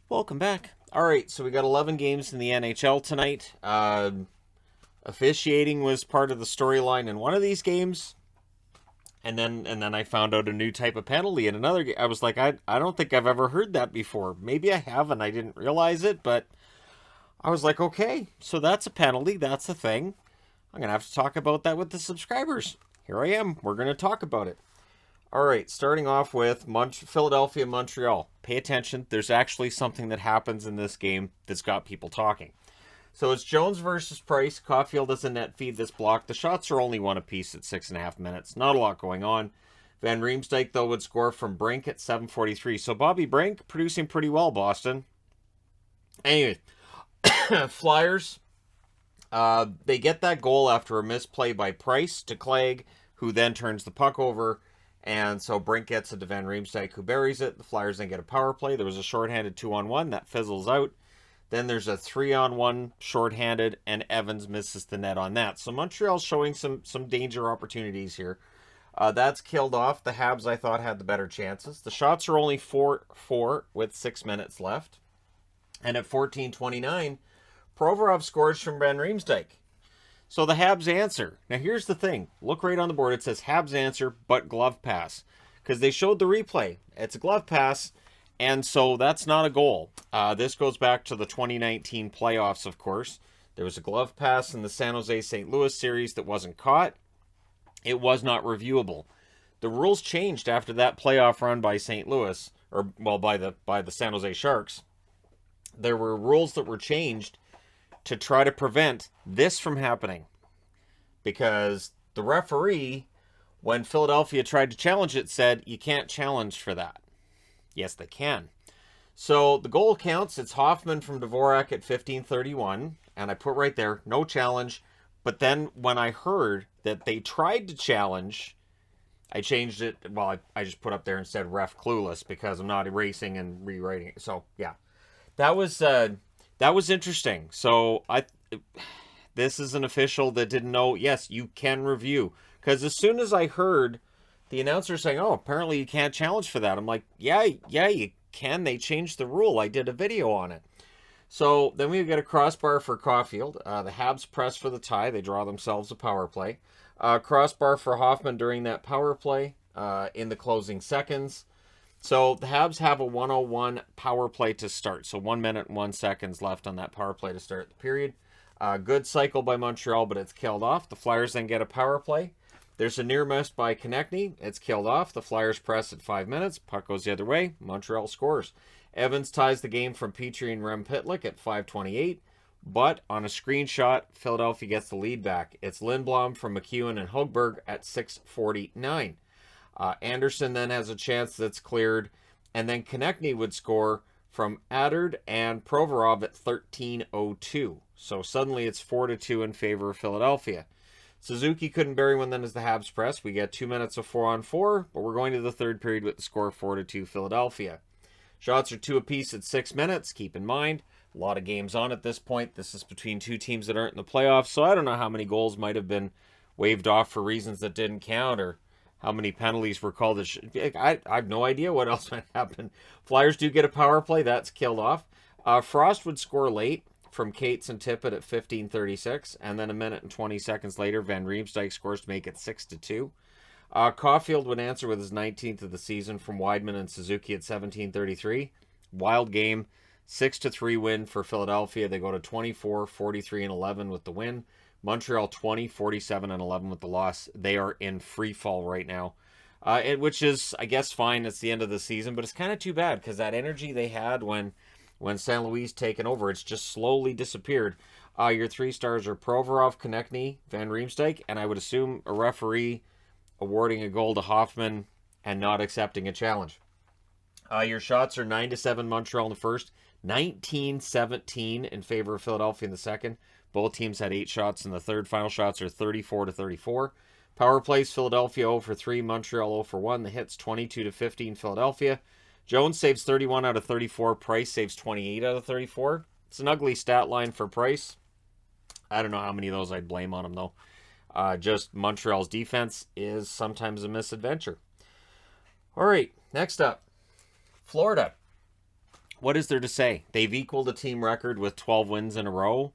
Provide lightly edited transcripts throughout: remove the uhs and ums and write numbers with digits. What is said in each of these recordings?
Welcome back. All right, so we got 11 games in the NHL tonight. Officiating was part of the storyline in one of these games, and then I found out a new type of penalty in another game. I was like, I don't think I've ever heard that before. Maybe I have, and I didn't realize it, but I was like, okay, so that's a penalty. That's a thing. I'm gonna have to talk about that with the subscribers. Here I am. We're gonna talk about it. All right, starting off with Philadelphia, Montreal. Pay attention. There's actually something that happens in this game that's got people talking. So it's Jones versus Price. Caulfield has a net feed that's blocked. The shots are only one apiece at 6.5 minutes. Not a lot going on. Van Riemsdyk, though, would score from Brink at 7:43. So Bobby Brink producing pretty well, Boston. Anyway, Flyers, they get that goal after a misplay by Price to Clegg, who then turns the puck over. And so Brink gets it to Van Riemsdyk, who buries it. The Flyers then get a power play. There was a shorthanded 2-on-1 that fizzles out. Then there's a 3-on-1 shorthanded, and Evans misses the net on that. So Montreal's showing some danger opportunities here. That's killed off. The Habs, I thought, had the better chances. The shots are only 4-4 with 6 minutes left. And at 14:29, Provorov scores from Van Riemsdyk. So the Habs answer. Now here's the thing. Look right on the board. It says Habs answer, but glove pass. Because they showed the replay. It's a glove pass, and so that's not a goal. This goes back to the 2019 playoffs, of course. There was a glove pass in the San Jose-St. Louis series that wasn't caught. It was not reviewable. The rules changed after that playoff run by St. Louis, or well, by the San Jose Sharks. There were rules that were changed to try to prevent this from happening. Because the referee, when Philadelphia tried to challenge it, said, you can't challenge for that. Yes, they can. So the goal counts. It's Hoffman from Dvorak at 15:31. And I put right there, no challenge. But then when I heard that they tried to challenge, I changed it. Well, I just put up there instead ref clueless because I'm not erasing and rewriting it. So, yeah. That was interesting. So this is an official that didn't know. Yes, you can review, because as soon as I heard the announcer saying, "Oh, apparently you can't challenge for that," I'm like, "Yeah, you can." They changed the rule. I did a video on it. So then we get a crossbar for Caulfield. The Habs press for the tie. They draw themselves a power play. Crossbar for Hoffman during that power play in the closing seconds. So the Habs have a 1:01 power play to start. So 1 minute and 1 seconds left on that power play to start the period. Good cycle by Montreal, but it's killed off. The Flyers then get a power play. There's a near miss by Konechny. It's killed off. The Flyers press at 5 minutes. Puck goes the other way. Montreal scores. Evans ties the game from Petrie and Rem Pitlick at 5:28. But on a screenshot, Philadelphia gets the lead back. It's Lindblom from McEwen and Hogberg at 6:49. Anderson then has a chance that's cleared, and then Konechny would score from Adard and Provorov at 13:02. So suddenly it's 4-2 in favor of Philadelphia. Suzuki couldn't bury one then as the Habs press. We get 2 minutes of 4-on-4, but we're going to the third period with the score 4-2 Philadelphia. Shots are 2 apiece at 6 minutes. Keep in mind, a lot of games on at this point. This is between two teams that aren't in the playoffs, so I don't know how many goals might have been waved off for reasons that didn't count, or how many penalties were called. I have no idea what else might happen. Flyers do get a power play. That's killed off. Frost would score late from Cates and Tippett at 15:36. And then a minute and 20 seconds later, Van Riemsdyk scores to make it 6-2. Caulfield would answer with his 19th of the season from Weidman and Suzuki at 17:33. Wild game. 6-3 win for Philadelphia. They go to 24, 43, and 11 with the win. Montreal 20, 47, and 11 with the loss. They are in free fall right now, which is, I guess, fine. It's the end of the season, but it's kind of too bad because that energy they had when St. Louis taken over, it's just slowly disappeared. Your 3 stars are Provorov, Konechny, Van Riemsdyk, and I would assume a referee awarding a goal to Hoffman and not accepting a challenge. Your shots are 9-7 Montreal in the first, 19-17 in favor of Philadelphia in the second. Both teams had 8 shots in the third. Final shots are 34-34. Power plays, Philadelphia 0-3, Montreal 0-1. The hits 22-15 Philadelphia. Jones saves 31 out of 34. Price saves 28 out of 34. It's an ugly stat line for Price. I don't know how many of those I'd blame on him, though. Just Montreal's defense is sometimes a misadventure. All right, next up, Florida. what is there to say? They've equaled a team record with 12 wins in a row.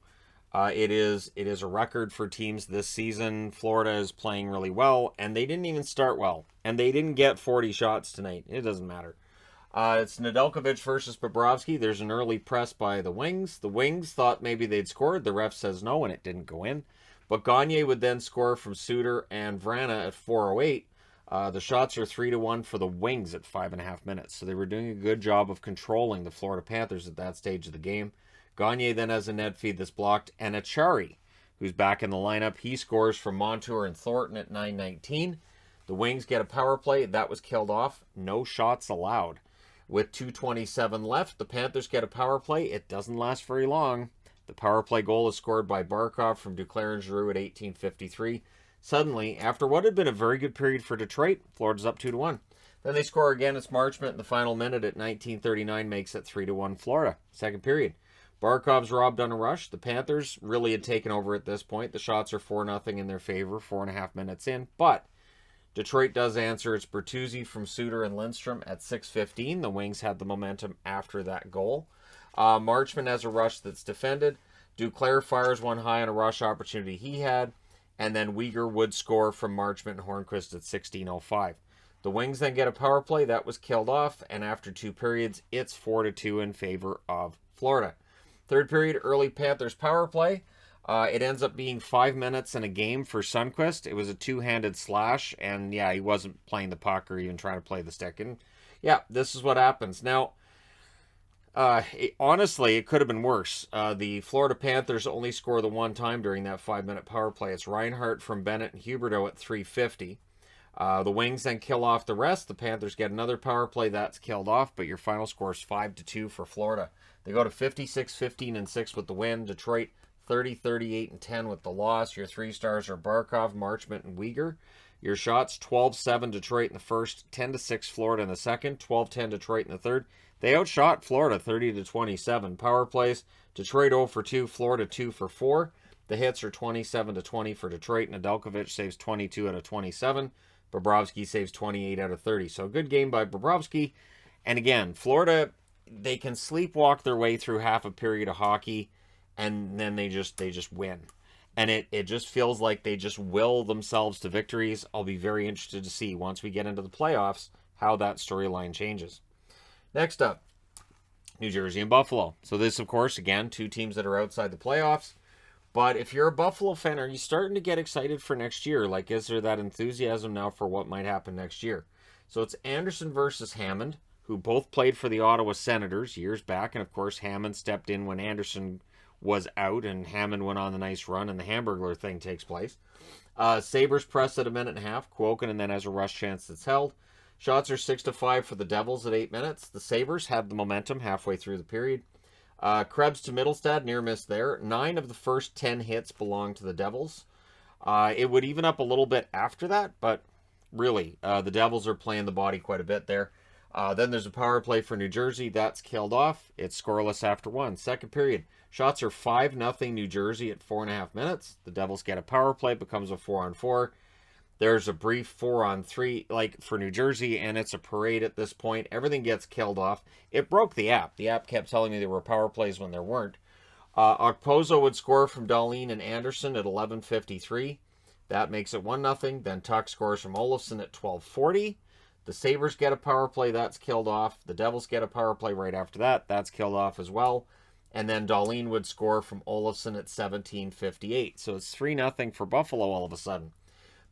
It is a record for teams this season. Florida is playing really well, and they didn't even start well. And they didn't get 40 shots tonight. It doesn't matter. It's Nedeljkovic versus Bobrovsky. There's an early press by the Wings. The Wings thought maybe they'd scored. The ref says no, and it didn't go in. But Gagne would then score from Suter and Vrana at 4:08. The shots are 3-1 for the Wings at 5.5 minutes. So they were doing a good job of controlling the Florida Panthers at that stage of the game. Gagne then has a net feed that's blocked. And Achari, who's back in the lineup, he scores from Montour and Thornton at 9:19. The Wings get a power play. That was killed off. No shots allowed. With 2:27 left, the Panthers get a power play. It doesn't last very long. The power play goal is scored by Barkov from Duclair and Giroux at 18:53. Suddenly, after what had been a very good period for Detroit, Florida's up 2-1. Then they score again. It's Marchment in the final minute at 19:39, makes it 3-1 Florida. Second period. Barkov's robbed on a rush. The Panthers really had taken over at this point. The shots are 4-0 in their favor, 4.5 minutes in. But Detroit does answer. It's Bertuzzi from Suter and Lindstrom at 6:15. The Wings had the momentum after that goal. Marchment has a rush that's defended. Duclair fires one high on a rush opportunity he had. And then Weegar would score from Marchment and Hornquist at 16:05. The Wings then get a power play. That was killed off. And after 2 periods, it's 4-2 in favor of Florida. Third period, early Panthers power play. It ends up being 5 minutes in a game for Sundqvist. It was a two-handed slash. And yeah, he wasn't playing the puck or even trying to play the stick. And yeah, this is what happens. Now, honestly, it could have been worse. The Florida Panthers only score the one time during that 5-minute power play. It's Reinhart from Bennett and Huberdeau at 3:50. The Wings then kill off the rest. The Panthers get another power play. That's killed off, but your final score is 5-2 for Florida. They go to 56-15-6 with the win. Detroit 30-38-10 with the loss. Your 3 stars are Barkov, Marchment, and Weegar. Your shots, 12-7 Detroit in the first, 10-6 Florida in the second, 12-10 Detroit in the third. They outshot Florida 30-27. Power plays, Detroit 0 for 2, Florida 2 for 4. The hits are 27-20 for Detroit. Nedeljkovic saves 22 out of 27. Bobrovsky saves 28 out of 30. So a good game by Bobrovsky. And again, Florida, they can sleepwalk their way through half a period of hockey, and then they just win. And it just feels like they just will themselves to victories. I'll be very interested to see, once we get into the playoffs, how that storyline changes. Next up, New Jersey and Buffalo. So this, of course, again, 2 teams that are outside the playoffs. But if you're a Buffalo fan, are you starting to get excited for next year? Like, is there that enthusiasm now for what might happen next year? So it's Anderson versus Hammond, who both played for the Ottawa Senators years back. And, of course, Hammond stepped in when Anderson was out, and Hammond went on the nice run, and the Hamburglar thing takes place. Sabres press at 1.5. Kuokkanen then has a rush chance that's held. Shots are 6-5 for the Devils at 8 minutes. The Sabres had the momentum halfway through the period. Krebs to Middlestad, near miss there. 9 of the first 10 hits belong to the Devils. It would even up a little bit after that, but really, the Devils are playing the body quite a bit there. Then there's a power play for New Jersey. That's killed off. It's scoreless after 1. Second period. Shots are 5-0 New Jersey at 4.5 minutes. The Devils get a power play, becomes a 4-on-4. There's a brief 4-on-3 like for New Jersey, and it's a parade at this point. Everything gets killed off. It broke the app. The app kept telling me there were power plays when there weren't. Okposo would score from Dahlin and Anderson at 11:53. That makes it 1-0. Then Tuck scores from Olofsson at 12:40. The Sabres get a power play. That's killed off. The Devils get a power play right after that. That's killed off as well. And then Dahlin would score from Olofsson at 17:58. So it's 3-0 for Buffalo all of a sudden.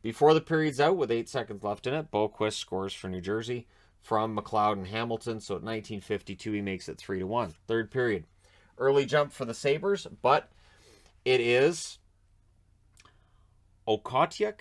Before the period's out, with 8 seconds left in it, Boquist scores for New Jersey from McLeod and Hamilton. So at 19:52, he makes it 3-1. Third period. Early jump for the Sabres, but it is Okhotyuk.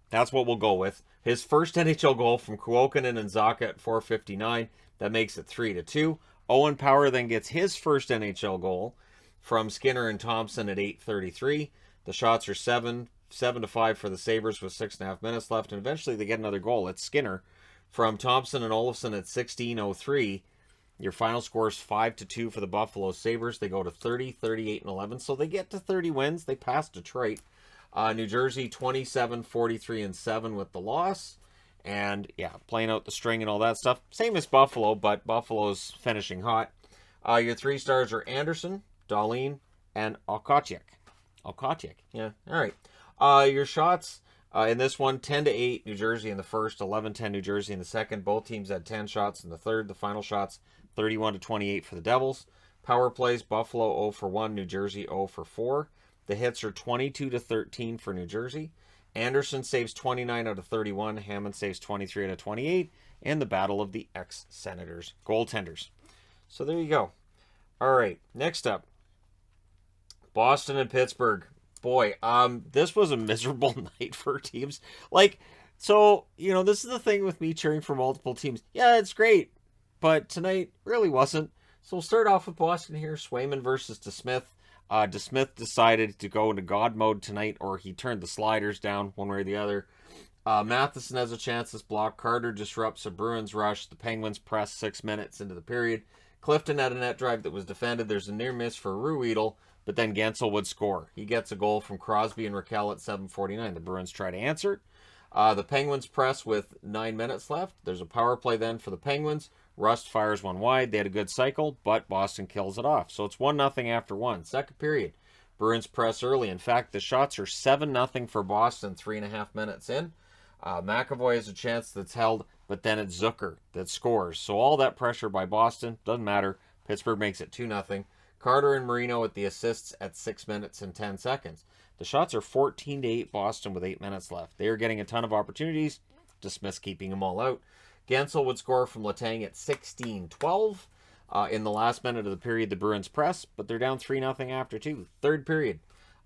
That's what we'll go with. His first NHL goal from Kuokkanen and Zacha at 4:59. That makes it 3-2. Owen Power then gets his first NHL goal from Skinner and Thompson at 8:33. The shots are 7-5 for the Sabres with 6.5 minutes left, and eventually they get another goal. It's Skinner from Thompson and Olofsson at 16:03. Your final score is 5-2 for the Buffalo Sabres. They go to 30, 38, and 11, so they get to 30 wins. They pass Detroit. New Jersey 27, 43, and 7 with the loss. And yeah, playing out the string and all that stuff. Same as Buffalo, but Buffalo's finishing hot. Your 3 stars are Anderson, Dahlin, and Alkochik. Alkochik, yeah, all right. Your shots in this one, 10-8 New Jersey in the first, 11-10 New Jersey in the second. Both teams had 10 shots in the third. The final shots, 31-28 for the Devils. Power plays, Buffalo 0 for 1, New Jersey 0 for 4. The hits are 22-13 for New Jersey. Anderson saves 29 out of 31. Hammond saves 23 out of 28. And the battle of the ex-Senators goaltenders. So there you go. All right, next up, Boston and Pittsburgh. Boy, this was a miserable night for teams. Like, so, you know, this is the thing with me cheering for multiple teams. Yeah, it's great, but tonight really wasn't. So we'll start off with Boston here. Swayman versus DeSmith. DeSmith decided to go into God mode tonight, or he turned the sliders down one way or the other. Matheson has a chance. This block. Carter disrupts a Bruins rush. The Penguins press 6 minutes into the period. Clifton had a net drive that was defended. There's a near miss for Ruedel, but then Gensel would score. He gets a goal from Crosby and Raquel at 7:49. The Bruins try to answer. The Penguins press with 9 minutes left. There's a power play then for the Penguins. Rust fires one wide. They had a good cycle, but Boston kills it off. So it's 1-0 after one. Second period. Bruins press early. In fact, the shots are 7-0 for Boston 3.5 minutes in. McAvoy has a chance that's held, but then it's Zucker that scores. So all that pressure by Boston, doesn't matter. Pittsburgh makes it 2-0. Carter and Marino at the assists at 6 minutes and 10 seconds. The shots are 14-8 Boston with 8 minutes left. They are getting a ton of opportunities. DeSmith keeping them all out. Gensel would score from Letang at 16-12. In the last minute of the period, the Bruins press, but they're down 3-0 after 2. Third period.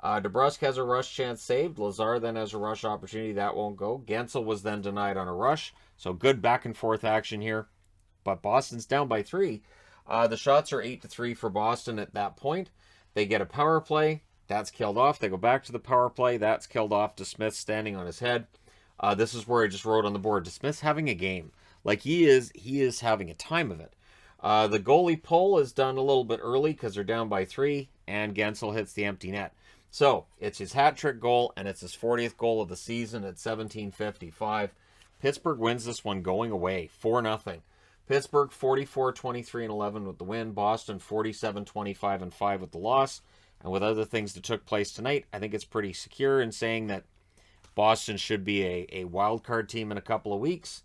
DeBrusk has a rush chance saved. Lazar then has a rush opportunity. That won't go. Gensel was then denied on a rush. So good back and forth action here. But Boston's down by 3. The shots are 8-3 for Boston at that point. They get a power play. That's killed off. They go back to the power play. That's killed off. DeSmith standing on his head. This is where I just wrote on the board. DeSmith's having a game. Like he is having a time of it. The goalie pull is done a little bit early because they're down by 3, and Gensel hits the empty net. So it's his hat trick goal, and it's his 40th goal of the season at 17:55. Pittsburgh wins this one going away, 4-0. Pittsburgh 44-23-11 with the win. Boston 47-25-5 with the loss. And with other things that took place tonight, I think it's pretty secure in saying that Boston should be a wild card team in a couple of weeks.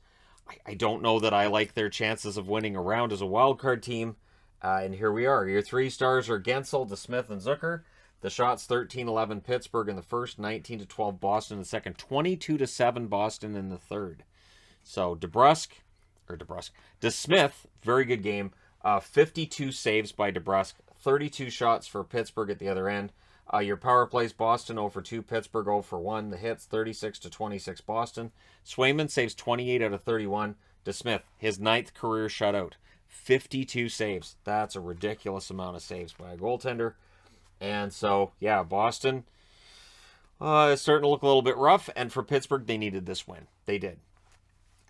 I don't know that I like their chances of winning a round as a wild card team. And here we are. Your 3 stars are Gensel, DeSmith, and Zucker. The shots 13-11 Pittsburgh in the first, 19-12 Boston in the second, 22-7 Boston in the third. So DeSmith, very good game. 52 saves by DeBrusk, 32 shots for Pittsburgh at the other end. Your power plays, Boston 0 for 2, Pittsburgh 0 for 1. The hits 36-26 Boston. Swayman saves 28 out of 31. DeSmith, his 9th career shutout, 52 saves. That's a ridiculous amount of saves by a goaltender. And so, yeah, Boston is starting to look a little bit rough. And for Pittsburgh, they needed this win. They did.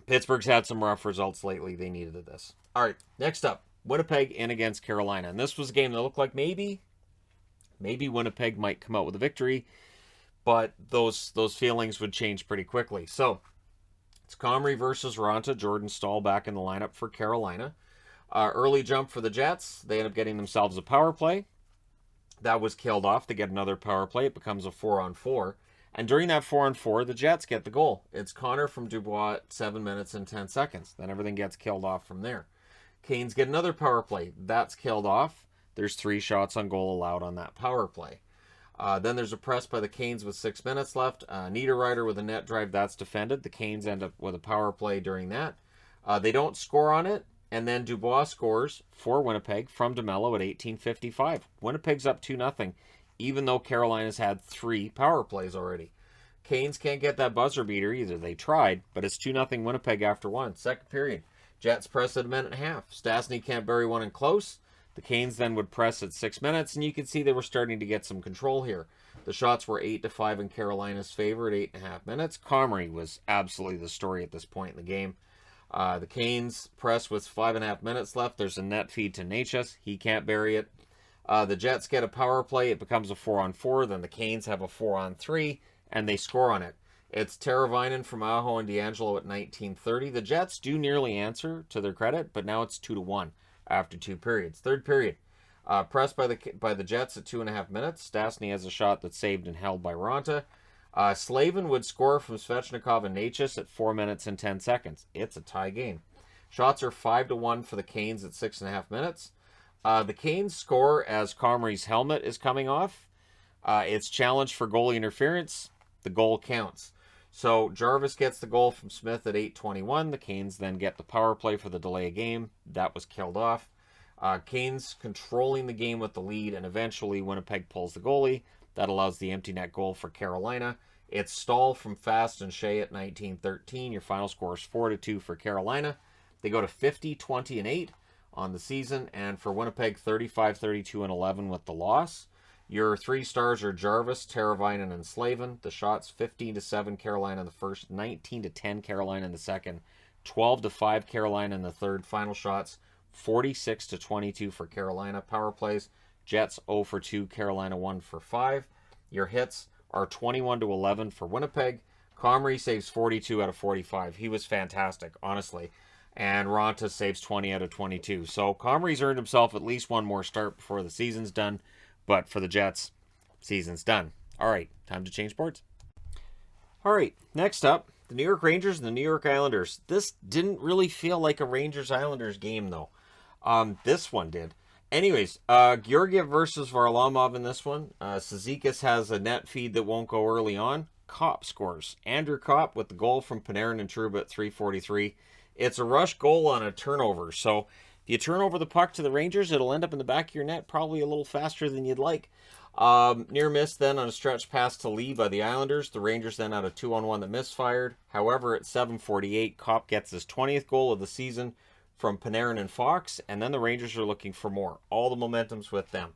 Pittsburgh's had some rough results lately. They needed this. All right, next up, Winnipeg in against Carolina. And this was a game that looked like maybe Winnipeg might come out with a victory, but those feelings would change pretty quickly. So it's Comrie versus Ronta. Jordan Staal back in the lineup for Carolina. Early jump for the Jets. They end up getting themselves a power play. That was killed off. They get another power play. It becomes a 4-on-4. And during that 4-on-4, the Jets get the goal. It's Connor from Dubois at 7 minutes and 10 seconds. Then everything gets killed off from there. Canes get another power play. That's killed off. There's 3 shots on goal allowed on that power play. Then there's a press by the Canes with 6 minutes left. Niederreiter with a net drive. That's defended. The Canes end up with a power play during that. They don't score on it. And then Dubois scores for Winnipeg from DeMello at 18:55. Winnipeg's up 2-0, even though Carolina's had 3 power plays already. Canes can't get that buzzer beater either. They tried, but it's 2-0 Winnipeg after 1. Second period. Jets press at 1.5. Stastny can't bury one in close. The Canes then would press at 6 minutes, and you could see they were starting to get some control here. The shots were 8-5 in Carolina's favor at 8.5 minutes. Comrie was absolutely the story at this point in the game. The Canes press with 5.5 minutes left. There's a net feed to Natchez. He can't bury it. The Jets get a power play. It becomes a 4-on-4. Then the Canes have a 4-on-3, and they score on it. It's Teravainen from Aho and D'Angelo at 19:30. The Jets do nearly answer, to their credit, but now it's 2-1 after 2 periods. Third period, pressed by the Jets at 2.5 minutes. Stastny has a shot that's saved and held by Ronta. Slavin would score from Svechnikov and Natchez at 4 minutes and 10 seconds. It's a tie game. Shots are 5-1 for the Canes at 6.5 minutes. The Canes score as Comrie's helmet is coming off. It's challenged for goalie interference. The goal counts. So Jarvis gets the goal from Smith at 8:21. The Canes then get the power play for the delay of game. That was killed off. Canes controlling the game with the lead, and eventually Winnipeg pulls the goalie. That allows the empty net goal for Carolina. It's Stahl from Fast and Shea at 19:13. Your final score is 4-2 for Carolina. They go to 50, 20, and 8 on the season, and for Winnipeg, 35, 32, and 11 with the loss. Your 3 stars are Jarvis, Teravainen, and Slavin. The shots 15-7 Carolina in the first, 19-10 Carolina in the second, 12-5 Carolina in the third. Final shots 46-22 for Carolina. Power plays, Jets 0 for 2, Carolina 1 for 5. Your hits are 21-11 for Winnipeg. Comrie saves 42 out of 45. He was fantastic, honestly. And Ronta saves 20 out of 22. So Comrie's earned himself at least one more start before the season's done. But for the Jets, season's done. All right, time to change sports. All right, next up, the New York Rangers and the New York Islanders. This didn't really feel like a Rangers-Islanders game, though. This one did. Anyways, Georgiev versus Varlamov in this one. Cizikas has a net feed that won't go early on. Kopp scores. Andrew Kopp with the goal from Panarin and Trouba at 3:43. It's a rush goal on a turnover, so if you turn over the puck to the Rangers, it'll end up in the back of your net probably a little faster than you'd like. Near miss then on a stretch pass to Lee by the Islanders. The Rangers then had a 2-on-1 that misfired. However, at 7:48, Kopp gets his 20th goal of the season from Panarin and Fox, and then the Rangers are looking for more. All the momentum's with them.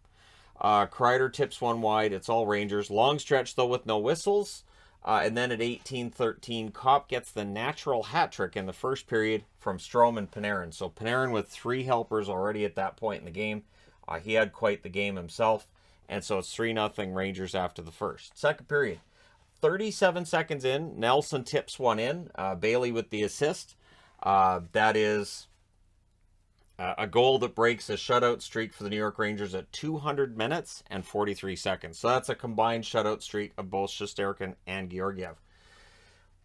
Kreider tips one wide. It's all Rangers. Long stretch, though, with no whistles. And then at 18:13, Kopp gets the natural hat trick in the first period from Strome and Panarin. So Panarin with 3 helpers already at that point in the game. He had quite the game himself. And so it's 3-0 Rangers after the first. Second period, 37 seconds in, Nelson tips one in. Bailey with the assist. That is a goal that breaks a shutout streak for the New York Rangers at 200 minutes and 43 seconds. So that's a combined shutout streak of both Shesterkin and Georgiev.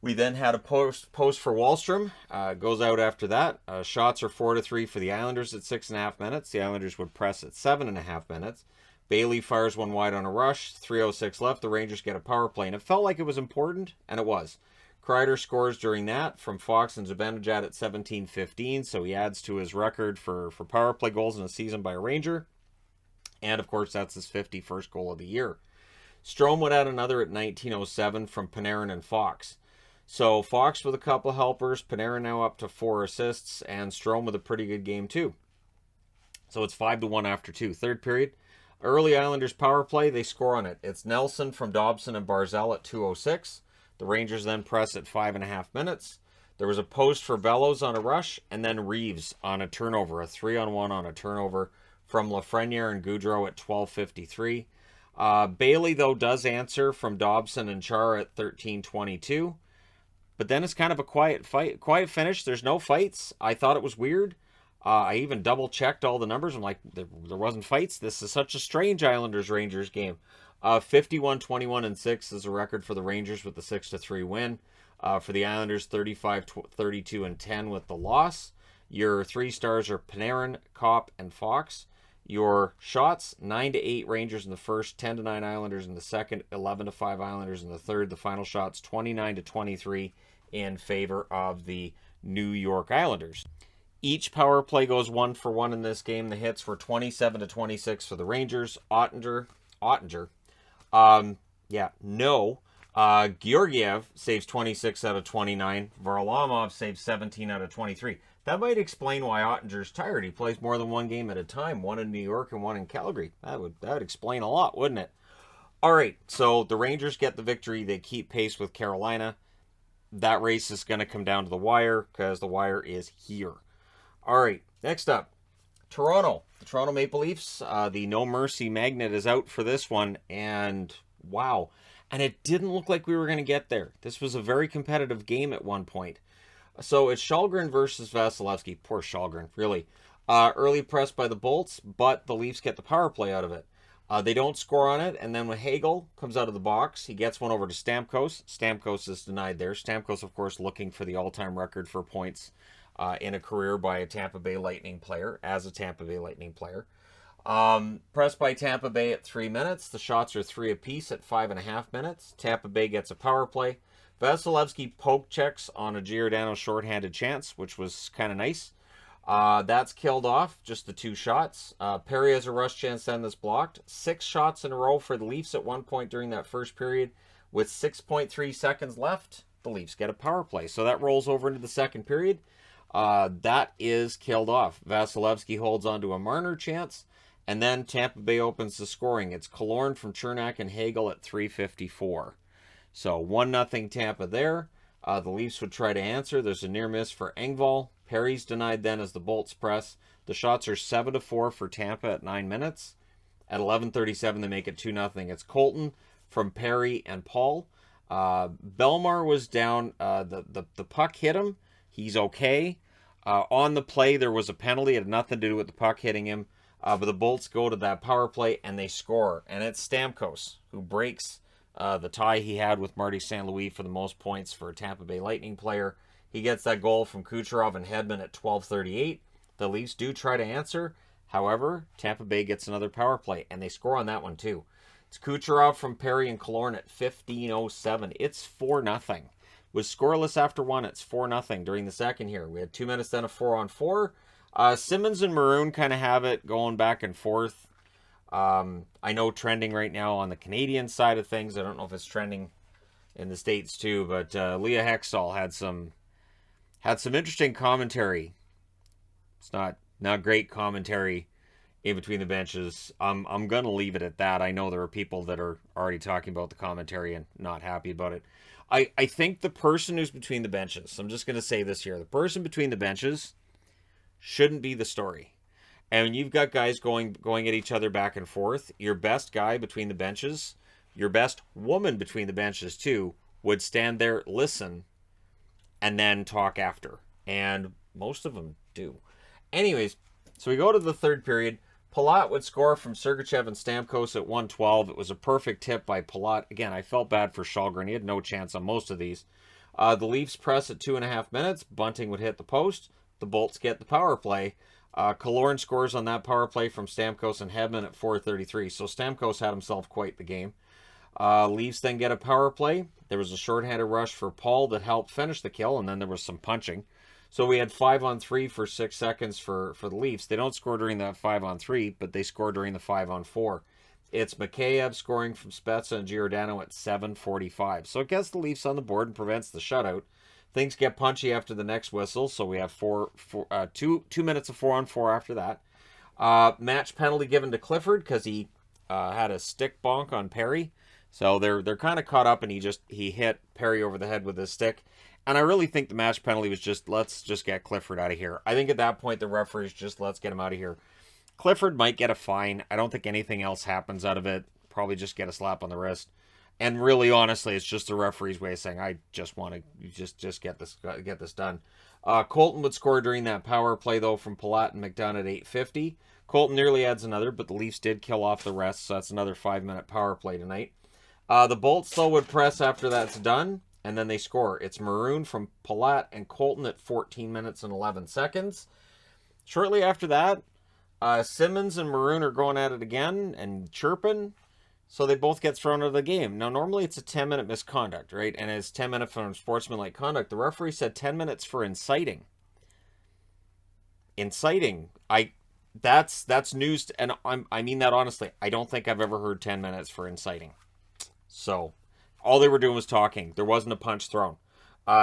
We then had a post for Wahlstrom. Goes out after that. Shots are 4-3 for the Islanders at 6.5 minutes. The Islanders would press at 7.5 minutes. Bailey fires one wide on a rush. 3:06 left. The Rangers get a power play. And it felt like it was important, and it was. Kreider scores during that from Fox and Zibanejad at 17:15, so he adds to his record for power play goals in a season by a Ranger. And, of course, that's his 51st goal of the year. Strome would add another at 19:07 from Panarin and Fox. So Fox with a couple helpers, Panarin now up to 4 assists, and Strome with a pretty good game too. So it's 5-1 after 2. Third period, early Islanders power play, they score on it. It's Nelson from Dobson and Barzal at 2:06. The Rangers then press at 5.5 minutes. There was a post for Bellows on a rush, and then Reeves on a turnover, a 3-on-1 on a turnover from Lafreniere and Goudreau at 12:53. Bailey, though, does answer from Dobson and Char at 13:22. But then it's kind of a quiet finish. There's no fights. I thought it was weird. I even double-checked all the numbers. I'm like, there wasn't fights. This is such a strange Islanders-Rangers game. 51-21-6 is a record for the Rangers with the 6-3 win. For the Islanders, 35-32-10 with the loss. Your 3 stars are Panarin, Kopp, and Fox. Your shots, 9-8 Rangers in the first, 10-9 Islanders in the second, 11-5 Islanders in the third. The final shots, 29-23 in favor of the New York Islanders. Each power play goes 1 for 1 in this game. The hits were 27-26 for the Rangers. Ottinger. Georgiev saves 26 out of 29. Varlamov saves 17 out of 23. That might explain why Ottinger's tired. He plays more than one game at a time, one in New York and one in Calgary. That would explain a lot, wouldn't it? All right, so the Rangers get the victory. They keep pace with Carolina. That race is going to come down to the wire because the wire is here. All right, next up, Toronto. The Toronto Maple Leafs, the No Mercy magnet is out for this one, and wow. And it didn't look like we were going to get there. This was a very competitive game at one point. So it's Källgren versus Vasilevsky. Poor Källgren, really. Early press by the Bolts, but the Leafs get the power play out of it. They don't score on it, and then when Hagel comes out of the box, he gets one over to Stamkos. Stamkos is denied there. Stamkos, of course, looking for the all-time record for points in a career by a Tampa Bay Lightning player, as a Tampa Bay Lightning player. Pressed by Tampa Bay at 3 minutes. The shots are 3 apiece at 5.5 minutes. Tampa Bay gets a power play. Vasilevsky poke checks on a Giordano shorthanded chance, which was kind of nice. That's killed off, just the 2 shots. Perry has a rush chance then that's blocked. 6 shots in a row for the Leafs at one point during that first period. With 6.3 seconds left, the Leafs get a power play. So that rolls over into the second period. That is killed off. Vasilevsky holds on to a Marner chance. And then Tampa Bay opens the scoring. It's Killorn from Chernak and Hagel at 3:54. So 1-0 Tampa there. The Leafs would try to answer. There's a near miss for Engvall. Perry's denied then as the Bolts press. The shots are 7-4 for Tampa at 9 minutes. At 11:37, they make it 2-0. It's Colton from Perry and Paul. Belmar was down. The puck hit him. He's okay. On the play, there was a penalty. It had nothing to do with the puck hitting him. But the Bolts go to that power play and they score. And it's Stamkos who breaks the tie he had with Marty St. Louis for the most points for a Tampa Bay Lightning player. He gets that goal from Kucherov and Hedman at 12:38. The Leafs do try to answer. However, Tampa Bay gets another power play, and they score on that one too. It's Kucherov from Perry and Killorn at 15:07. It's 4-0. Was scoreless after one. It's 4-0 during the second here. We had 2 minutes then of 4-on-4. Simmons and Maroon kind of have it going back and forth. I know trending right now on the Canadian side of things. I don't know if it's trending in the States too, but Leah Hextall had some interesting commentary. It's not great commentary in between the benches. I'm gonna leave it at that. I know there are people that are already talking about the commentary and not happy about it. I think the person who's between the benches, I'm just gonna say this here, the person between the benches shouldn't be the story. And when you've got guys going at each other back and forth, your best guy between the benches, your best woman between the benches too, would stand there, listen, and then talk after. And most of them do. Anyways, so we go to the third period. Palat would score from Sergachev and Stamkos at 1:12. It was a perfect tip by Palat. Again, I felt bad for Källgren. He had no chance on most of these. The Leafs press at 2.5 minutes. Bunting would hit the post. The Bolts get the power play. Killorn scores on that power play from Stamkos and Hedman at 4:33. So Stamkos had himself quite the game. Leafs then get a power play. There was a shorthanded rush for Paul that helped finish the kill, and then there was some punching. So we had 5-on-3 for 6 seconds for the Leafs. They don't score during that 5-on-3, but they score during the 5-on-4. It's Mikheyev scoring from Spezza and Giordano at 7:45. So it gets the Leafs on the board and prevents the shutout. Things get punchy after the next whistle, so we have 2 minutes of 4-on-4 after that. Match penalty given to Clifford because he had a stick bonk on Perry. So they're kind of caught up, and he hit Perry over the head with his stick. And I really think the match penalty was just, let's just get Clifford out of here. I think at that point the referee's just, let's get him out of here. Clifford might get a fine. I don't think anything else happens out of it. Probably just get a slap on the wrist. And really, honestly, it's just the referee's way of saying, I just want to just get this done. Colton would score during that power play, though, from Palat and McDonough at 8:50. Colton nearly adds another, but the Leafs did kill off the rest, so that's another 5-minute power play tonight. The Bolts, though, would press after that's done, and then they score. It's Maroon from Palat and Colton at 14 minutes and 11 seconds. Shortly after that, Simmons and Maroon are going at it again and chirping. So they both get thrown out of the game. Now, normally it's a 10-minute misconduct, right? And it's 10 minutes for unsportsmanlike conduct. The referee said 10 minutes for inciting. Inciting. That's news, and I mean that honestly. I don't think I've ever heard 10 minutes for inciting. So, all they were doing was talking. There wasn't a punch thrown.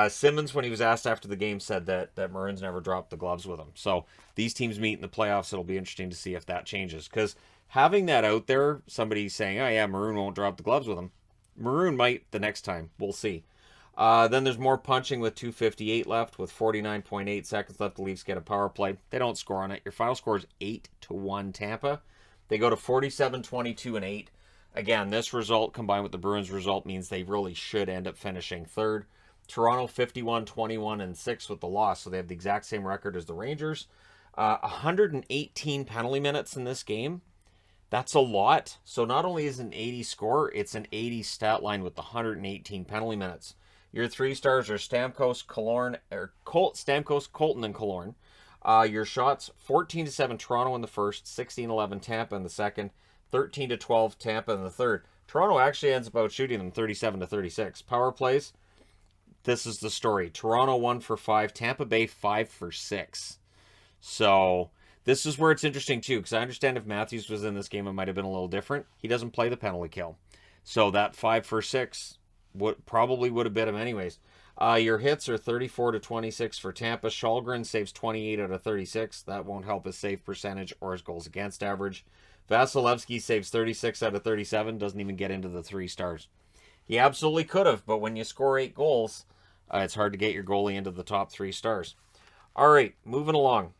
Simmons, when he was asked after the game, said that Maroon's never dropped the gloves with him. So, these teams meet in the playoffs. It'll be interesting to see if that changes. Because having that out there, somebody saying, oh yeah, Maroon won't drop the gloves with him. Maroon might the next time. We'll see. Then there's more punching with 2:58 left. With 49.8 seconds left, the Leafs get a power play. They don't score on it. Your final score is 8-1 Tampa. They go to 47, 22, and 8. Again, this result combined with the Bruins result means they really should end up finishing third. Toronto 51-21-6 with the loss, so they have the exact same record as the Rangers. 118 penalty minutes in this game. That's a lot. So not only is it an 80 score, it's an 80 stat line with the 118 penalty minutes. Your 3 stars are Stamkos, Colton, and Killorn. Your shots 14-7 Toronto in the first, 16-11 Tampa in the second, 13-12 Tampa in the third. Toronto actually ends up out shooting them 37-36. Power plays. This is the story. Toronto 1 for 5, Tampa Bay 5 for 6. So this is where it's interesting too, because I understand if Matthews was in this game, it might have been a little different. He doesn't play the penalty kill, so that 5 for 6 probably would have bit him anyways. Your hits are 34-26 for Tampa. Shalgren saves 28 out of 36. That won't help his save percentage or his goals against average. Vasilevsky saves 36 out of 37. Doesn't even get into the 3 stars. He absolutely could have, but when you score 8 goals, it's hard to get your goalie into the top 3 stars. All right, moving along.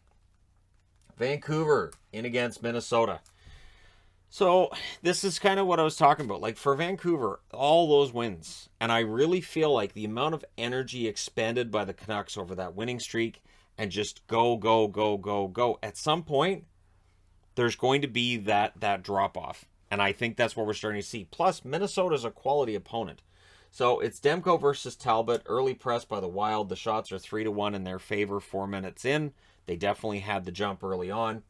Vancouver in against Minnesota. So this is kind of what I was talking about. Like for Vancouver, all those wins. And I really feel like the amount of energy expended by the Canucks over that winning streak and just go, go, go, go, go. At some point, there's going to be that drop-off. And I think that's what we're starting to see. Plus, Minnesota's a quality opponent. So it's Demko versus Talbot. Early press by the Wild. The shots are 3-1 in their favor 4 minutes in. They definitely had the jump early on.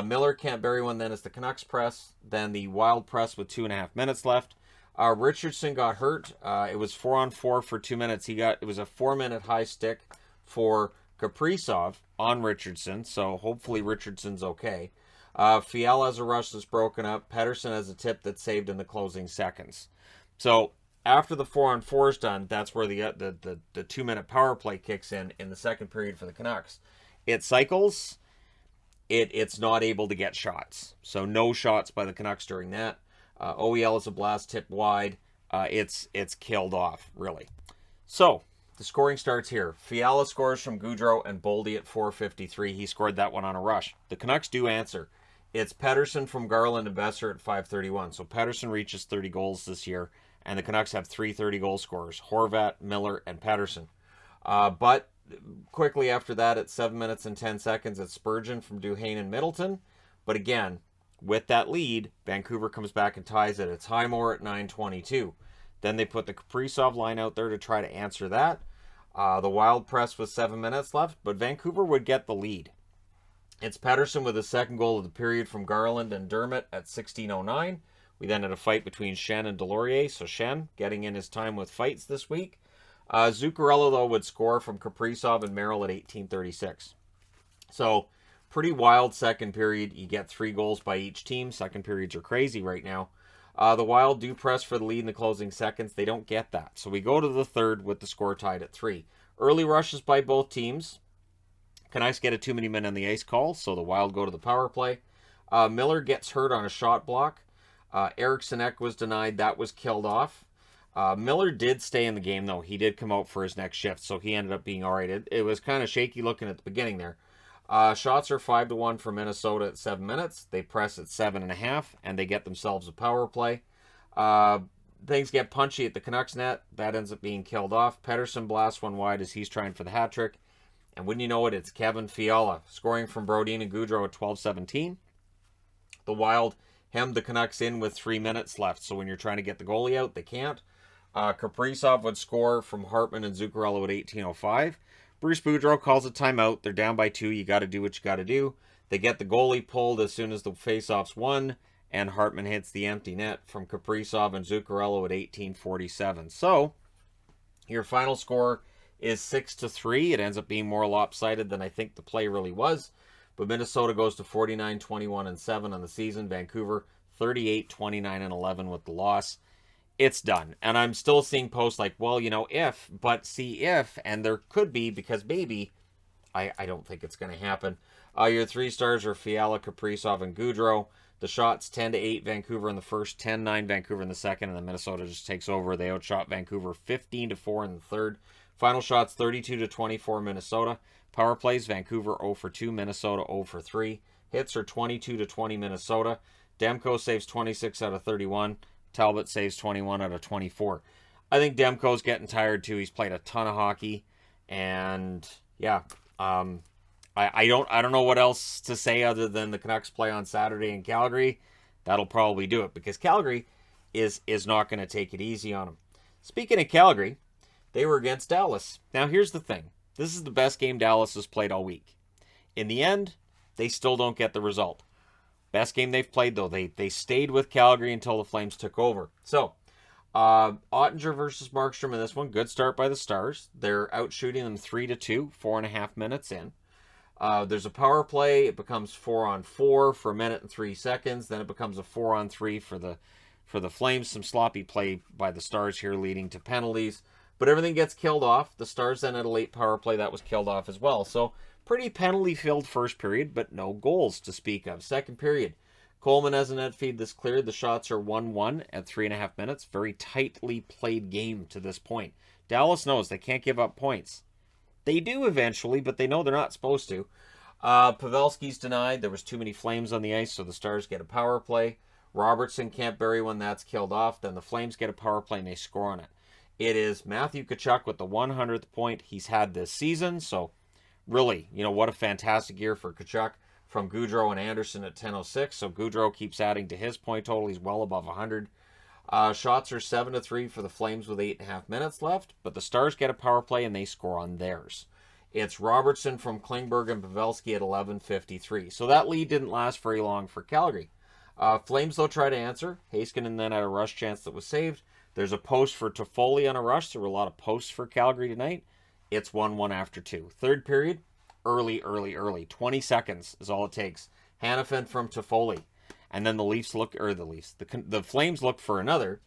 Miller can't bury one then as the Canucks press. Then the Wild press with 2.5 minutes left. Richardson got hurt. It was 4-on-4 for 2 minutes. It was a 4-minute high stick for Kaprizov on Richardson. So hopefully Richardson's okay. Fiala has a rush that's broken up. Pettersson has a tip that's saved in the closing seconds. So after the 4-on-4 is done, that's where the 2-minute power play kicks in the second period for the Canucks. It cycles. It's not able to get shots. So no shots by the Canucks during that. OEL is a blast tip wide. It's killed off, really. So the scoring starts here. Fiala scores from Gaudreau and Boldy at 4:53. He scored that one on a rush. The Canucks do answer. It's Pettersson from Garland and Besser at 5:31. So Pettersson reaches 30 goals this year, and the Canucks have 3 30-goal scorers, Horvat, Miller, and Pettersson. But quickly after that, at 7 minutes and 10 seconds, it's Spurgeon from Duhaime and Middleton. But again, with that lead, Vancouver comes back and ties it. It's Highmore at 9:22. Then they put the Kaprizov line out there to try to answer that. The Wild press with 7 minutes left, but Vancouver would get the lead. It's Pettersson with his second goal of the period from Garland and Dermott at 16:09. We then had a fight between Shen and Delorier, so Shen getting in his time with fights this week. Zuccarello, though, would score from Kaprizov and Merrill at 18:36. So, pretty wild second period. You get 3 goals by each team. Second periods are crazy right now. The Wild do press for the lead in the closing seconds. They don't get that. So we go to the third with the score tied at 3. Early rushes by both teams. Canucks get a too many men on the ice call, so the Wild go to the power play. Miller gets hurt on a shot block. Eriksson Ek was denied. That was killed off. Miller did stay in the game, though. He did come out for his next shift, so he ended up being all right. It was kind of shaky looking at the beginning there. Shots are 5-1 for Minnesota at 7 minutes. They press at 7.5, and they get themselves a power play. Things get punchy at the Canucks net. That ends up being killed off. Pettersson blasts one wide as he's trying for the hat trick. And wouldn't you know it, it's Kevin Fiala scoring from Brodin and Gaudreau at 12:17. The Wild hemmed the Canucks in with 3 minutes left. So when you're trying to get the goalie out, they can't. Kaprizov would score from Hartman and Zuccarello at 18:05. Bruce Boudreau calls a timeout. They're down by 2. You got to do what you got to do. They get the goalie pulled as soon as the faceoff's won, and Hartman hits the empty net from Kaprizov and Zuccarello at 18:47. So your final score is 6-3. It ends up being more lopsided than I think the play really was. But Minnesota goes to 49-21-7 on the season. Vancouver 38-29-11 with the loss. It's done. And I'm still seeing posts like, well, if, but see if, and there could be, because maybe, I don't think it's going to happen. Your 3 stars are Fiala, Kaprizov, and Gaudreau. The shots 10-8 Vancouver in the first, 10-9 Vancouver in the second, and then Minnesota just takes over. They outshot Vancouver 15-4 in the third. Final shots 32-24 Minnesota. Power plays Vancouver 0 for 2, Minnesota 0 for 3. Hits are 22-20 Minnesota. Demko saves 26 out of 31. Talbot saves 21 out of 24. I think Demko's getting tired too. He's played a ton of hockey, and yeah, I don't know what else to say other than the Canucks play on Saturday in Calgary. That'll probably do it because Calgary is not going to take it easy on them. Speaking of Calgary, they were against Dallas. Now here's the thing: this is the best game Dallas has played all week. In the end, they still don't get the result. Best game they've played, though. They stayed with Calgary until the Flames took over. So, Ottinger versus Markstrom in this one. Good start by the Stars. They're outshooting them 3-2, 4.5 minutes in. There's a power play. It becomes 4-on-4 for 1 minute and 3 seconds. Then it becomes a 4-on-3 for the Flames. Some sloppy play by the Stars here leading to penalties. But everything gets killed off. The Stars then had a late power play that was killed off as well. So, pretty penalty-filled first period, but no goals to speak of. Second period, Coleman has a net feed that's cleared. The shots are 1-1 at 3.5 minutes. Very tightly played game to this point. Dallas knows they can't give up points. They do eventually, but they know they're not supposed to. Pavelski's denied. There was too many Flames on the ice, so the Stars get a power play. Robertson can't bury one. That's killed off. Then the Flames get a power play, and they score on it. It is Matthew Tkachuk with the 100th point he's had this season, so really, what a fantastic year for Tkachuk from Gaudreau and Anderson at 10.06. So Gaudreau keeps adding to his point total. He's well above 100. Shots are 7-3 for the Flames with 8.5 minutes left, but the Stars get a power play and they score on theirs. It's Robertson from Klingberg and Pavelski at 11:53. So that lead didn't last very long for Calgary. Flames, though, try to answer. Heiskanen then had a rush chance that was saved. There's a post for Toffoli on a rush. There were a lot of posts for Calgary tonight. It's 1-1 after 2. Third period, early. 20 seconds is all it takes. Hanifin from Toffoli. And then the Flames look for another.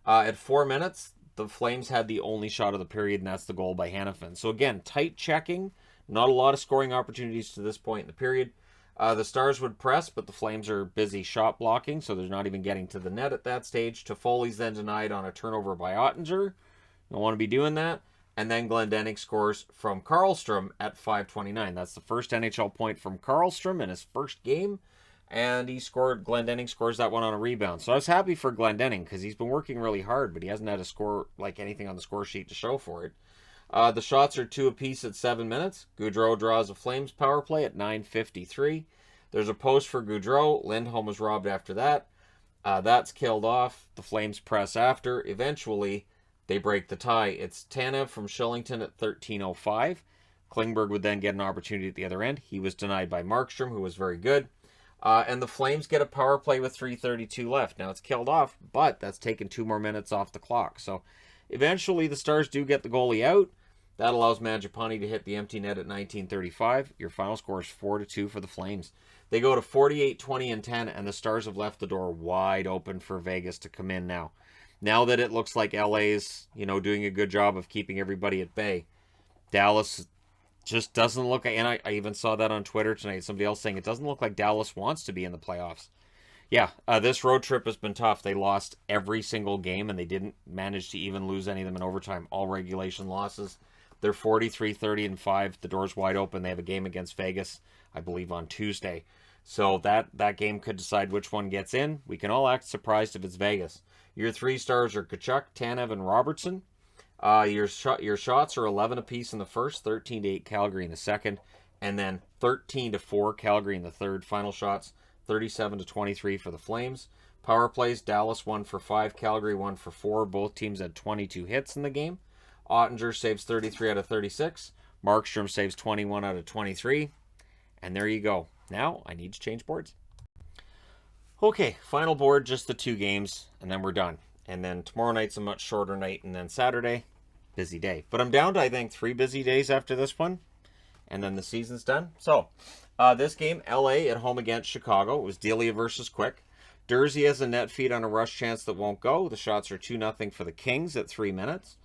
At 4 minutes, the Flames had the only shot of the period, and that's the goal by Hanifin. So again, tight checking. Not a lot of scoring opportunities to this point in the period. The Stars would press, but the Flames are busy shot blocking, so they're not even getting to the net at that stage. Toffoli's then denied on a turnover by Ottinger. Don't want to be doing that. And then Glendening scores from Karlstrom at 5:29. That's the first NHL point from Karlstrom in his first game. And Glendening scores that one on a rebound. So I was happy for Glendening because he's been working really hard, but he hasn't had a score like anything on the score sheet to show for it. The shots are 2 apiece at 7 minutes. Gaudreau draws a Flames power play at 9:53. There's a post for Gaudreau. Lindholm was robbed after that. That's killed off. The Flames press after. Eventually, they break the tie. It's Tanev from Shillington at 13:05. Klingberg would then get an opportunity at the other end. He was denied by Markstrom, who was very good. And the Flames get a power play with 3:32 left. Now, it's killed off, but that's taken 2 more minutes off the clock. So, eventually, the Stars do get the goalie out. That allows Mangiapane to hit the empty net at 19:35. Your final score is 4-2 for the Flames. They go to 48, 20, and 10, and the Stars have left the door wide open for Vegas to come in now. Now that it looks like LA's, doing a good job of keeping everybody at bay, Dallas just doesn't look, and I even saw that on Twitter tonight, somebody else saying it doesn't look like Dallas wants to be in the playoffs. Yeah, this road trip has been tough. They lost every single game, and they didn't manage to even lose any of them in overtime. All regulation losses. They're 43, 30, and 5. The door's wide open. They have a game against Vegas, I believe, on Tuesday. So that game could decide which one gets in. We can all act surprised if it's Vegas. Your 3 stars are Tkachuk, Tanev, and Robertson. Your shots are 11 apiece in the first, 13-8 Calgary in the second, and then 13-4 Calgary in the third. Final shots, 37-23 for the Flames. Power plays, Dallas 1 for 5, Calgary 1 for 4. Both teams had 22 hits in the game. Ottinger saves 33 out of 36. Markstrom saves 21 out of 23. And there you go. Now, I need to change boards. Okay, final board, just the 2 games, and then we're done. And then tomorrow night's a much shorter night, and then Saturday, busy day. But I'm down to, I think, 3 busy days after this one, and then the season's done. So, this game, LA at home against Chicago. It was Delia versus Quick. Dursey has a net feed on a rush chance that won't go. The shots are 2-0 for the Kings at 3 minutes.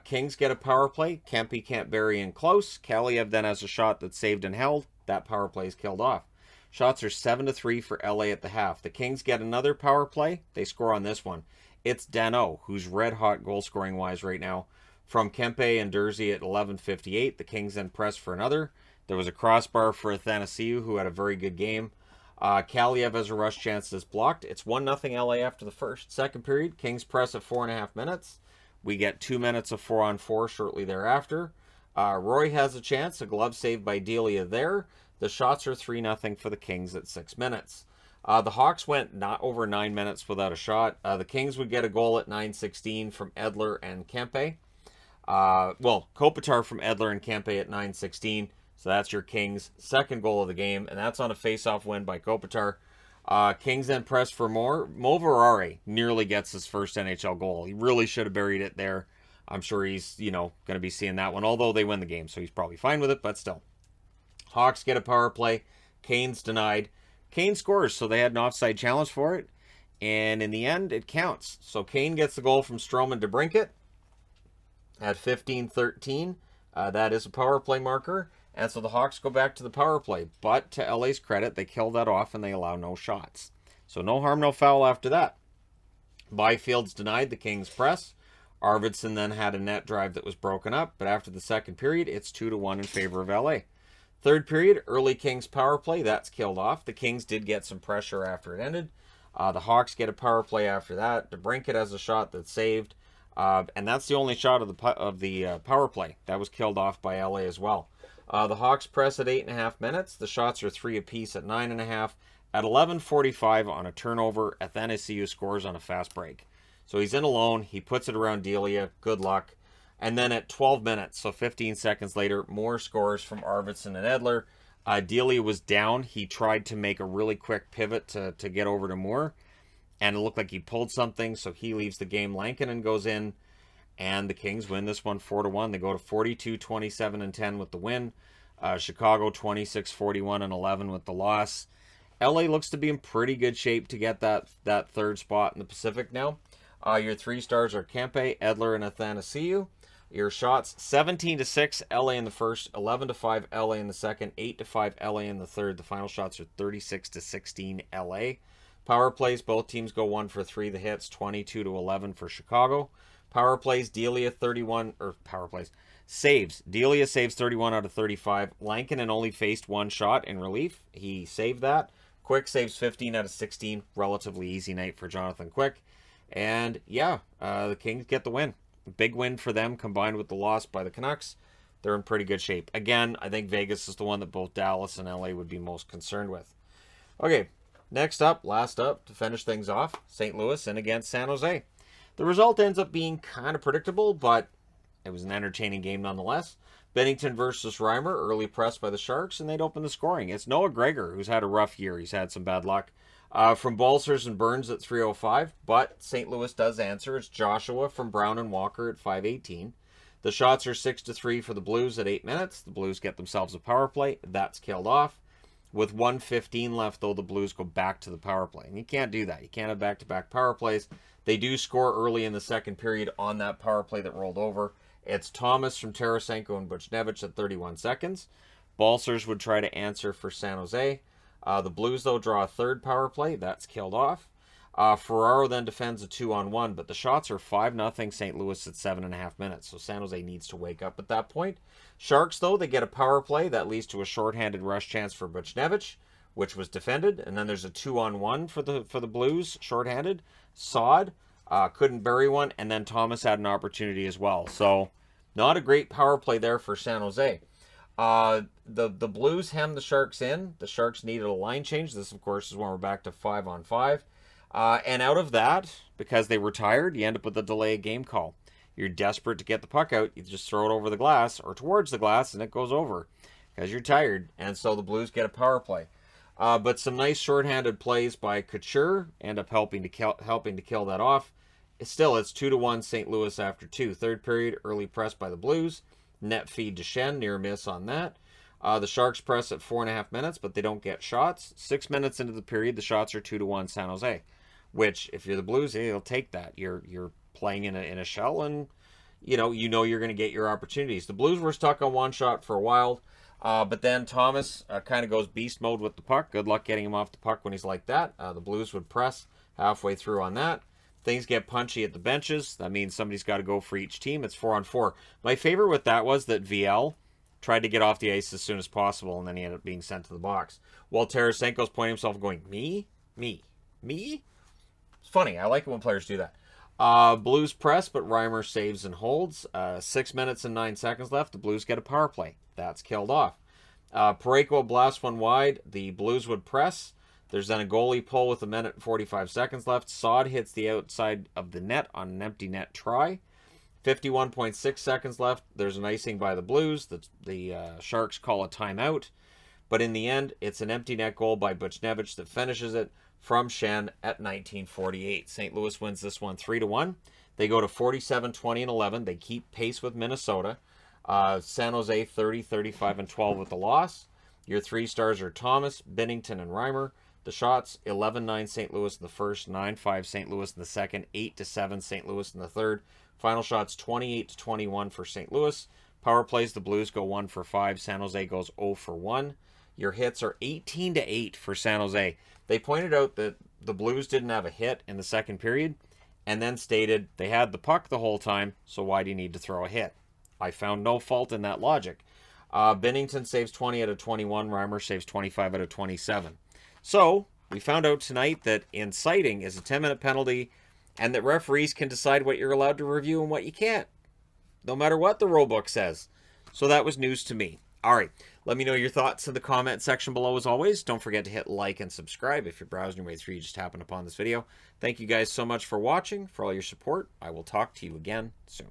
Kings get a power play. Kempe can't bury in close. Kaliev then has a shot that's saved and held. That power play is killed off. Shots are 7-3 for LA at the half. The Kings get another power play. They score on this one. It's Danault, who's red hot goal scoring wise right now. From Kempe and Dursey at 11:58. The Kings then press for another. There was a crossbar for Athanasiou, who had a very good game. Kaliev has a rush chance that's blocked. It's 1-0 LA after the first. Second period, Kings press at 4.5 minutes. We get 2 minutes of 4-on-4 shortly thereafter. Roy has a chance, a glove save by Delia there. The shots are 3-0 for the Kings at 6 minutes. The Hawks went not over 9 minutes without a shot. The Kings would get a goal at 9:16 from Edler and Kempe. Kopitar from Edler and Kempe at 9:16. So that's your Kings' second goal of the game, and that's on a face-off win by Kopitar. Kings then press for more. Moverare nearly gets his first NHL goal. He really should have buried it there. I'm sure he's, going to be seeing that one, although they win the game, so he's probably fine with it, but still. Hawks get a power play. Kane's denied. Kane scores, so they had an offside challenge for it, and in the end, it counts. So Kane gets the goal from Stroman to DeBrincat at 15-13. That is a power play marker. And so the Hawks go back to the power play. But to LA's credit, they kill that off and they allow no shots. So no harm, no foul after that. Byfield's denied the Kings press. Arvidsson then had a net drive that was broken up. But after the second period, it's 2-1 in favor of LA. Third period, early Kings power play. That's killed off. The Kings did get some pressure after it ended. The Hawks get a power play after that. DeBrincat has a shot that's saved. And that's the only shot of the power play. That was killed off by LA as well. The Hawks press at 8.5 minutes. The shots are 3 apiece at 9.5. At 11:45 on a turnover, Athanasiou scores on a fast break. So he's in alone. He puts it around Delia. Good luck. And then at 12 minutes, so 15 seconds later, more scores from Arvidsson and Edler. Delia was down. He tried to make a really quick pivot to get over to Moore. And it looked like he pulled something, so he leaves the game. Lankinen goes in. And the Kings win this one 4-1. They go to 42, 27, and 10 with the win. Chicago 26, 41, and 11 with the loss. LA looks to be in pretty good shape to get that third spot in the Pacific now. Your 3 stars are Kempe, Edler, and Athanasiou. Your shots 17-6 LA in the first, 11-5 LA in the second, 8-5 LA in the third. The final shots are 36-16 LA. Power plays, both teams go 1 for 3. The hits 22-11 for Chicago. Power plays, Delia 31, or power plays, saves. Delia saves 31 out of 35. Lankinen only faced 1 shot in relief. He saved that. Quick saves 15 out of 16. Relatively easy night for Jonathan Quick. And yeah, the Kings get the win. Big win for them combined with the loss by the Canucks. They're in pretty good shape. Again, I think Vegas is the one that both Dallas and LA would be most concerned with. Okay, next up, last up, to finish things off, St. Louis in against San Jose. The result ends up being kind of predictable, but it was an entertaining game nonetheless. Bennington versus Reimer, early press by the Sharks, and they'd open the scoring. It's Noah Gregor, who's had a rough year. He's had some bad luck. From Balsers and Burns at 3:05, but St. Louis does answer. It's Joshua from Brown and Walker at 5:18. The shots are 6-3 for the Blues at 8 minutes. The Blues get themselves a power play. That's killed off. With 1:15 left, though, the Blues go back to the power play. And you can't do that. You can't have back-to-back power plays. They do score early in the second period on that power play that rolled over. It's Thomas from Tarasenko and Buchnevich at 31 seconds. Balsers would try to answer for San Jose. The Blues, though, draw a third power play. That's killed off. Ferraro then defends a 2-on-1, but the shots are 5-0 St. Louis at 7.5 minutes. So San Jose needs to wake up at that point. Sharks, though, they get a power play. That leads to a shorthanded rush chance for Buchnevich, which was defended. And then there's a 2-on-1 for the Blues, shorthanded. Sod couldn't bury one, and then Thomas had an opportunity as well. So not a great power play there for San Jose. The Blues hem the Sharks in. The Sharks needed a line change. This, of course, is when we're back to 5-on-5. And out of that, because they were tired, you end up with a delay game call. You're desperate to get the puck out. You just throw it over the glass or towards the glass, and it goes over because you're tired. And so the Blues get a power play. But some nice shorthanded plays by Couture end up helping to kill that off. Still, it's 2-1 St. Louis after 2. Third period, early press by the Blues. Net feed to Shen, near miss on that. The Sharks press at 4.5 minutes, but they don't get shots. 6 minutes into the period, the shots are 2-1 San Jose. Which, if you're the Blues, you'll take that. You're playing in a shell, and you know you're going to get your opportunities. The Blues were stuck on one shot for a while, but then Thomas kind of goes beast mode with the puck. Good luck getting him off the puck when he's like that. The Blues would press halfway through on that. Things get punchy at the benches. That means somebody's got to go for each team. It's 4-on-4. My favorite with that was that VL tried to get off the ice as soon as possible, and then he ended up being sent to the box. While Tarasenko's pointing himself going, me? It's funny. I like it when players do that. Blues press, but Reimer saves and holds. 6 minutes and 9 seconds left. The Blues get a power play. That's killed off. Parayko blasts one wide. The Blues would press. There's then a goalie pull with 1 minute and 45 seconds left. Saad hits the outside of the net on an empty net try. 51.6 seconds left. There's an icing by the Blues. The Sharks call a timeout. But in the end, it's an empty net goal by Buchnevich that finishes it from Shen at 1948. St. Louis wins this one 3-1. They go to 47, 20, and 11. They keep pace with Minnesota. San Jose 30, 35, and 12 with the loss. Your 3 stars are Thomas, Binnington, and Reimer. The shots, 11-9 St. Louis in the first, 9-5 St. Louis in the second, 8-7 St. Louis in the third. Final shots, 28-21 for St. Louis. Power plays, the Blues go 1 for 5. San Jose goes 0 for 1. Your hits are 18-8 for San Jose. They pointed out that the Blues didn't have a hit in the second period, and then stated they had the puck the whole time, so why do you need to throw a hit? I found no fault in that logic. Binnington saves 20 out of 21. Reimer saves 25 out of 27. So, we found out tonight that inciting is a 10-minute penalty, and that referees can decide what you're allowed to review and what you can't, no matter what the rule book says. So that was news to me. All right, let me know your thoughts in the comment section below as always. Don't forget to hit like and subscribe if you're browsing your way through, you just happened upon this video. Thank you guys so much for watching, for all your support. I will talk to you again soon.